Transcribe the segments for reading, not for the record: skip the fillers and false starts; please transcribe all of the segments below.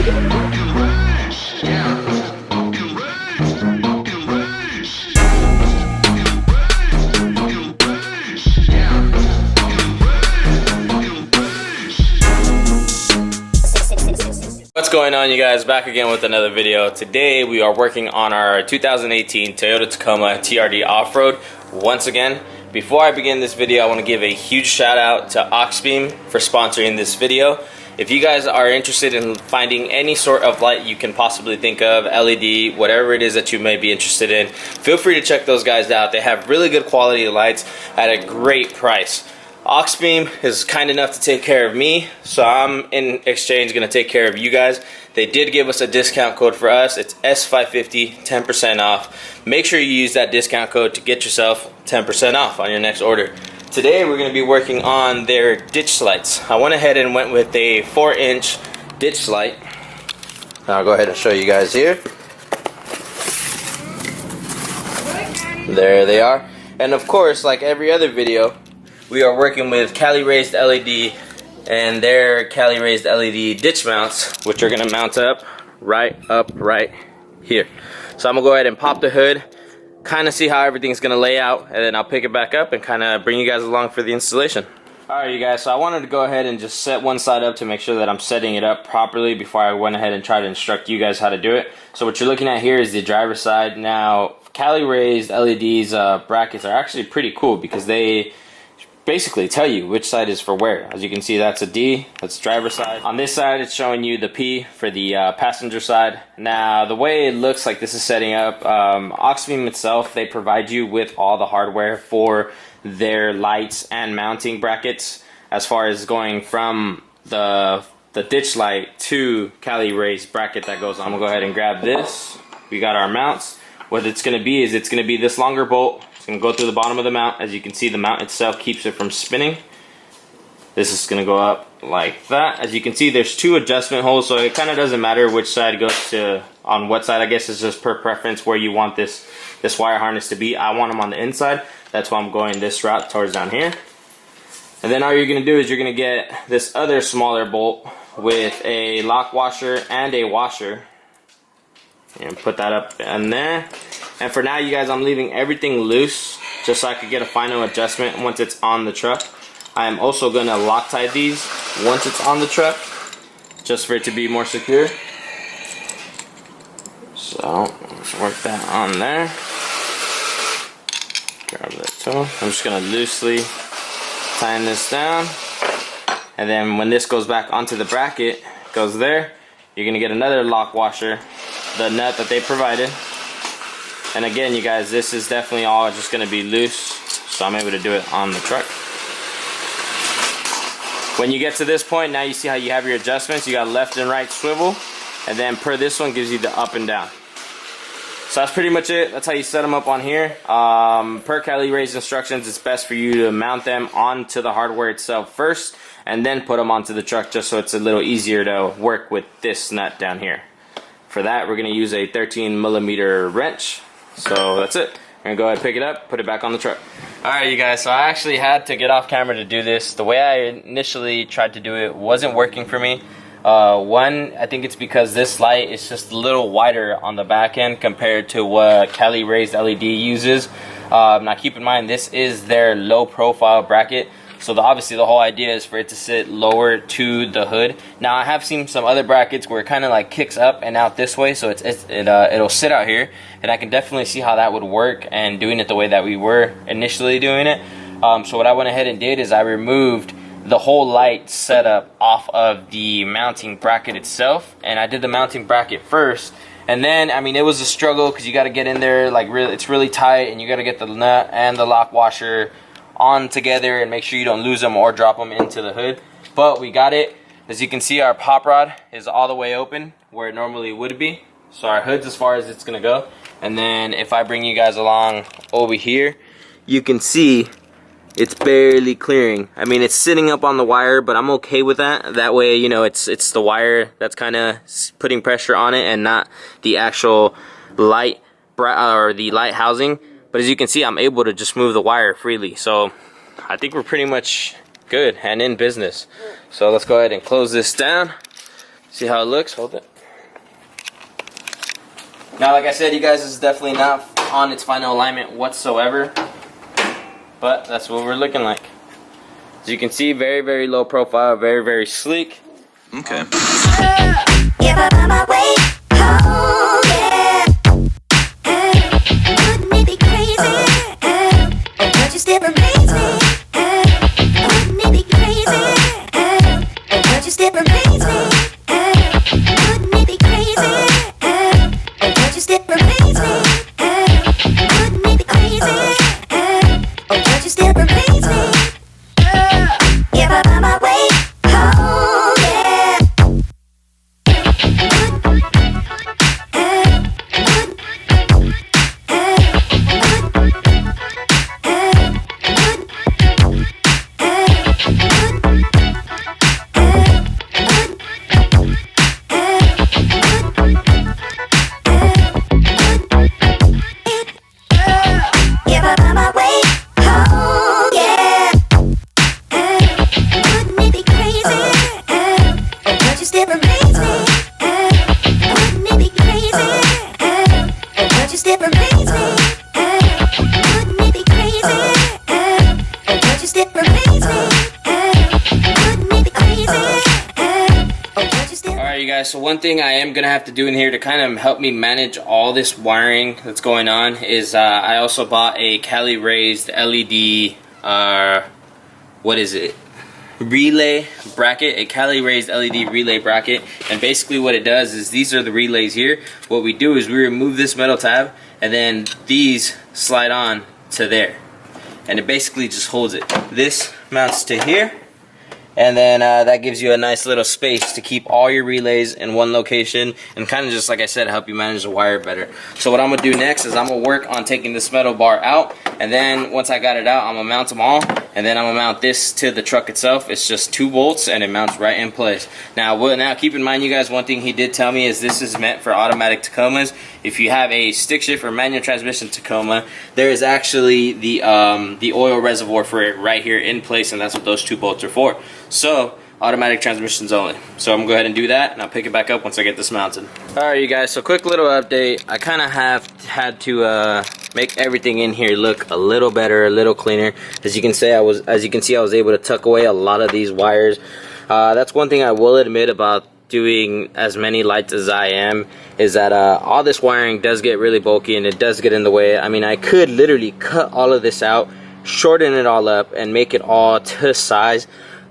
What's going on, you guys? Back again with another video. Today we are working on our 2018 Toyota Tacoma TRD Off-Road once again. Before I begin this video, I want to give a huge shout out to Oxbeam for sponsoring this video. If you guys are interested in finding any sort of light you can possibly think of, LED, whatever it is that you may be interested in, feel free to check those guys out. They have really good quality lights at a great price. Oxbeam is kind enough to take care of me, so I'm in exchange going to take care of you guys. They did give us a discount code for us. It's S550, 10% off. Make sure you use that discount code to get yourself 10% off on your next order. Today we're going to be working on their ditch lights. I went ahead and went with a 4-inch ditch light. I'll go ahead and show you guys here. There they are. And of course, like every other video, we are working with Cali raised LED and their Cali raised LED ditch mounts, which are going to mount up right here. So I'm going to go ahead and pop the hood, kind of see how everything's going to lay out, and then I'll pick it back up and kind of bring you guys along for the installation. Alright, you guys, so I wanted to go ahead and just set one side up to make sure that I'm setting it up properly before I went ahead and tried to instruct you guys how to do it. So what you're looking at here is the driver's side. Now, Cali raised LED's brackets are actually pretty cool because they basically tell you which side is for where. As you can see, that's a D, that's driver's side. On this side, it's showing you the P for the passenger side. Now, the way it looks like this is setting up, Oxbeam itself, they provide you with all the hardware for their lights and mounting brackets, as far as going from the ditch light to Cali raised bracket that goes on. We'll go ahead and grab this. We got our mounts. What it's going to be is it's going to be this longer bolt. It's going to go through the bottom of the mount. As you can see, the mount itself keeps it from spinning. This is going to go up like that. As you can see, there's two adjustment holes, so it kind of doesn't matter which side goes to on what side. I guess it's just per preference where you want this wire harness to be. I want them on the inside. That's why I'm going this route towards down here. And then all you're going to do is you're going to get this other smaller bolt with a lock washer and a washer. And put that up in there. And for now, you guys, I'm leaving everything loose just so I could get a final adjustment once it's on the truck. I am also going to Loctite these once it's on the truck, just for it to be more secure. So let's work that on there. Grab that tool. I'm just going to loosely tighten this down. And then when this goes back onto the bracket, goes there, you're going to get another lock washer, the nut that they provided. And again, you guys, this is definitely all just going to be loose, so I'm able to do it on the truck. When you get to this point, now you see how you have your adjustments. You got left and right swivel, and then per this one gives you the up and down. So that's pretty much it. That's how you set them up on here. Per Cali raised instructions, it's best for you to mount them onto the hardware itself first, and then put them onto the truck, just so it's a little easier to work with this nut down here. For that, we're going to use a 13mm wrench. So that's it. I'm going to go ahead and pick it up, put it back on the truck. Alright, you guys, so I actually had to get off camera to do this. The way I initially tried to do it wasn't working for me. One, I think it's because this light is just a little wider on the back end compared to what Cali raised LED uses. Now keep in mind, this is their low profile bracket. So obviously the whole idea is for it to sit lower to the hood. Now I have seen some other brackets where it kind of like kicks up and out this way, so it'll sit out here, and I can definitely see how that would work and doing it the way that we were initially doing it. So what I went ahead and did is I removed the whole light setup off of the mounting bracket itself, and I did the mounting bracket first. And then, I mean, it was a struggle because you got to get in there, like it's really tight, and you got to get the nut and the lock washer on together and make sure you don't lose them or drop them into the hood. But we got it. As you can see, our pop rod is all the way open where it normally would be. So our hood's as far as it's gonna go. And then if I bring you guys along over here, you can see it's barely clearing. I mean, it's sitting up on the wire, but I'm okay with that. That way, you know, it's the wire that's kind of putting pressure on it and not the actual light or the light housing. But as you can see, I'm able to just move the wire freely. So I think we're pretty much good and in business. So let's go ahead and close this down. See how it looks. Hold it. Now, like I said, you guys, this is definitely not on its final alignment whatsoever, but that's what we're looking like. As you can see, very, very low profile, very, very sleek. Okay. If I find my way home, yeah. Wouldn't it be crazy? Oh, don't you still amaze me? Wouldn't it be crazy? Oh, don't you still amaze me? Wouldn't it be crazy? Oh, don't you still amaze me? Wouldn't it be crazy? Oh, don't you still amaze me? If I find my way home, yeah. If I find my way home, yeah. Wouldn't it be crazy? Oh, don't you still amaze me? Wouldn't it be crazy? Oh, don't you still amaze me? Wouldn't it be crazy? Oh, don't you still amaze me? Wouldn't it be crazy? Oh, don't you still. Alright, you guys, so one thing I am going to have to do in here to kind of help me manage all this wiring that's going on is I also bought a Cali raised LED, what is it? Relay bracket, a Cali raised LED relay bracket. And basically what it does is these are the relays here. What we do is we remove this metal tab and then these slide on to there. And it basically just holds it. This mounts to here. And then that gives you a nice little space to keep all your relays in one location and kind of just, like I said, help you manage the wire better. So what I'm going to do next is I'm going to work on taking this metal bar out, and then once I got it out, I'm going to mount them all, and then I'm going to mount this to the truck itself. It's just 2 bolts and it mounts right in place. Now keep in mind, you guys, one thing he did tell me is this is meant for automatic Tacomas. If you have a stick shift or manual transmission Tacoma, there is actually the oil reservoir for it right here in place, and that's what those 2 bolts are for. So, automatic transmissions only. So I'm going to go ahead and do that, and I'll pick it back up once I get this mounted. Alright, you guys, so quick little update. I kind of have had to make everything in here look a little better, a little cleaner. As you can see, I was able to tuck away a lot of these wires. That's one thing I will admit about doing as many lights as I am, is that all this wiring does get really bulky and it does get in the way. I mean, I could literally cut all of this out, shorten it all up, and make it all to size.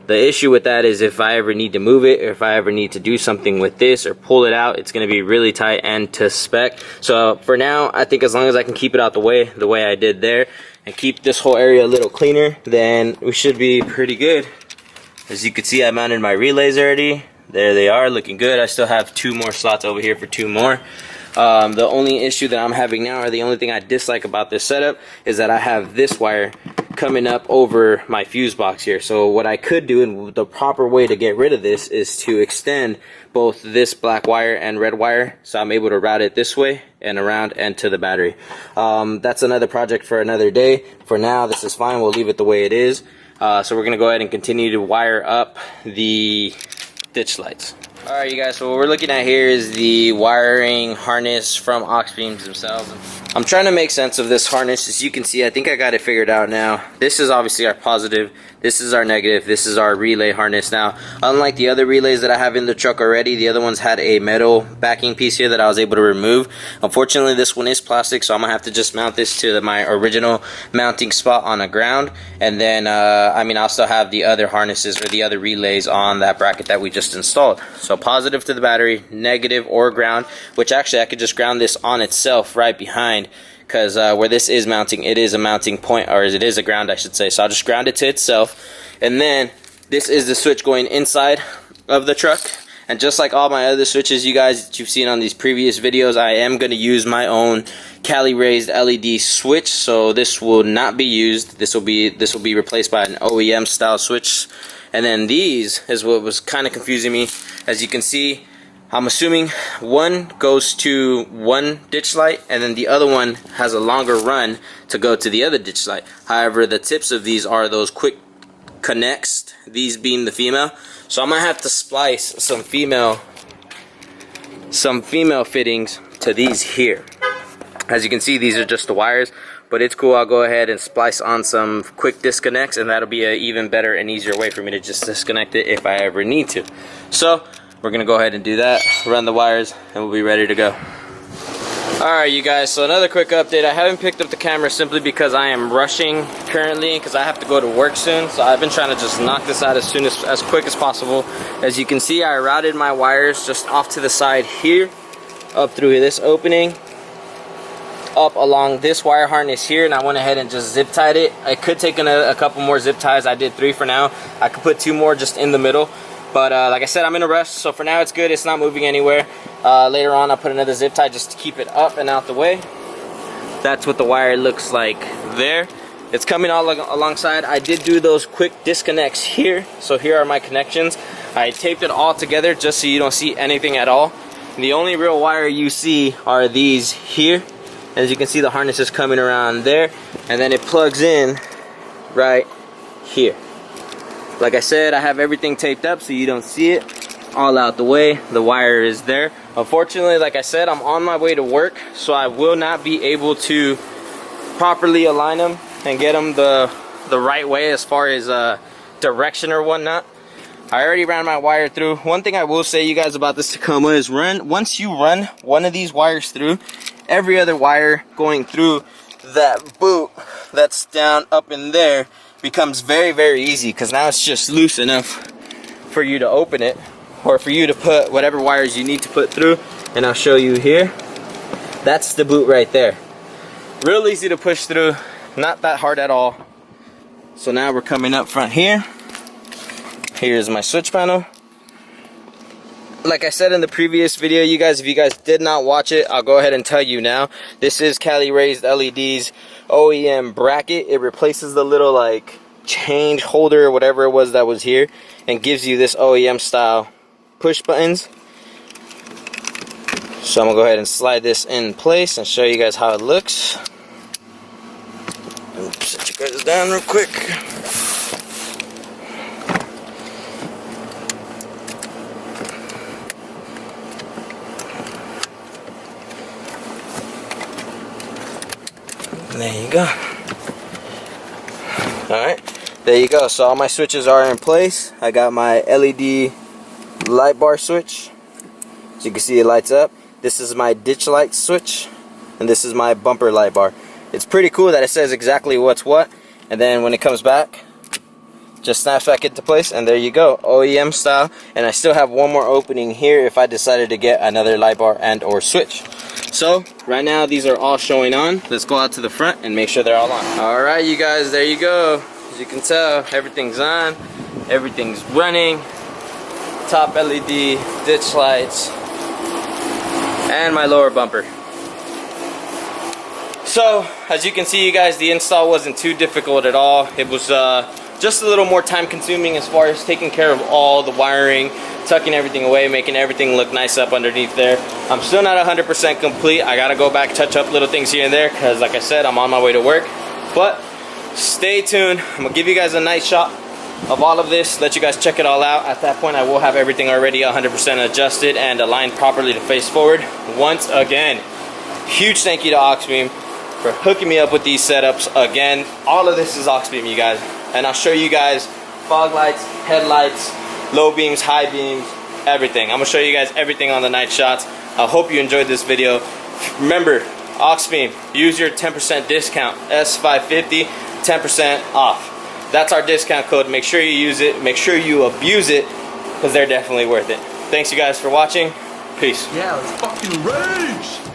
The issue with that is if I ever need to move it, or if I ever need to do something with this or pull it out, it's going to be really tight and to spec. So for now, I think as long as I can keep it out the way I did there, and keep this whole area a little cleaner, then we should be pretty good. As you can see, I mounted my relays already. There they are, looking good. I still have 2 more slots over here for 2 more. The only issue that I'm having now, or the only thing I dislike about this setup, is that I have this wire coming up over my fuse box here. So what I could do, and the proper way to get rid of this, is to extend both this black wire and red wire, so I'm able to route it this way and around and to the battery. That's another project for another day. For now, this is fine. We'll leave it the way it is. So we're going to go ahead and continue to wire up the ditch lights. Alright, you guys, so what we're looking at here is the wiring harness from aux beams themselves. I'm trying to make sense of this harness. As you can see, I think I got it figured out now. This is obviously our positive, this is our negative, this is our relay harness. Now, unlike the other relays that I have in the truck already, the other ones had a metal backing piece here that I was able to remove. Unfortunately, this one is plastic, so I'm going to have to just mount this to my original mounting spot on the ground. And then, I'll still have the other harnesses or the other relays on that bracket that we just installed. So positive to the battery, negative or ground, which actually I could just ground this on itself right behind, because where this is mounting, it is a mounting point, or it is a ground, I should say. So I'll just ground it to itself, and then this is the switch going inside of the truck. And just like all my other switches, you guys, that you've seen on these previous videos, I am going to use my own Cali raised LED switch. So this will not be used. This will be replaced by an OEM style switch. And then these is what was kind of confusing me. As you can see, I'm assuming one goes to one ditch light, and then the other one has a longer run to go to the other ditch light. However, the tips of these are those quick connects, these being the female. So I'm gonna have to splice some female fittings to these here. As you can see, these are just the wires, but it's cool. I'll go ahead and splice on some quick disconnects, and that'll be an even better and easier way for me to just disconnect it if I ever need to. So we're gonna go ahead and do that, run the wires, and we'll be ready to go. Alright you guys, so another quick update. I haven't picked up the camera simply because I am rushing currently because I have to go to work soon. So I've been trying to just knock this out as quick as possible. As you can see, I routed my wires just off to the side here, up through this opening, up along this wire harness here, and I went ahead and just zip tied it. I could take a couple more zip ties. I did 3 for now. I could put 2 more just in the middle. But like I said, I'm in a rush, so for now it's good. It's not moving anywhere. Later on, I'll put another zip tie just to keep it up and out the way. That's what the wire looks like there. It's coming all alongside. I did do those quick disconnects here. So here are my connections. I taped it all together just so you don't see anything at all. The only real wire you see are these here. As you can see, the harness is coming around there, and then it plugs in right here. Like I said, I have everything taped up so you don't see it. All out the way, the wire is there. Unfortunately, like I said, I'm on my way to work, so I will not be able to properly align them and get them the right way as far as direction or whatnot. I already ran my wire through. One thing I will say you guys about this Tacoma is once you run one of these wires through, every other wire going through that boot that's down up in there becomes very, very easy, because now it's just loose enough for you to open it, or for you to put whatever wires you need to put through. And I'll show you here. That's the boot right there. Real easy to push through, not that hard at all. So now we're coming up front here. Here's my switch panel. Like I said in the previous video, you guys, if you guys did not watch it, I'll go ahead and tell you now. This is Cali Raised LED's OEM bracket. It replaces the little like change holder or whatever it was that was here, and gives you this OEM style push buttons. So I'm gonna go ahead and slide this in place and show you guys how it looks. And set you guys down real quick. There you go. Alright, there you go. So all my switches are in place. I got my LED light bar switch. As you can see, it lights up. This is my ditch light switch, and this is my bumper light bar. It's pretty cool that it says exactly what's what, and then when it comes back, just snaps back into place, and there you go, OEM style. And I still have one more opening here if I decided to get another light bar and or switch. So right now these are all showing on. Let's go out to the front and make sure they're all on. Alright you guys, there you go. As you can tell, everything's on, everything's running. Top LED, ditch lights, and my lower bumper. So as you can see you guys, the install wasn't too difficult at all. It was just a little more time consuming as far as taking care of all the wiring, tucking everything away, making everything look nice up underneath there. I'm still not 100% complete. I gotta go back, touch up little things here and there, because like I said, I'm on my way to work. But stay tuned. I'm gonna give you guys a nice shot of all of this, let you guys check it all out. At that point I will have everything already 100% adjusted and aligned properly to face forward. Once again, huge thank you to Oxbeam for hooking me up with these setups. Again, all of this is Oxbeam, you guys. And I'll show you guys fog lights, headlights, low beams, high beams, everything. I'm gonna show you guys everything on the night shots. I hope you enjoyed this video. Remember, Oxbeam, use your 10% discount, S550, 10% off. That's our discount code. Make sure you use it, make sure you abuse it, because they're definitely worth it. Thanks you guys for watching. Peace. Yeah, let's fucking rage!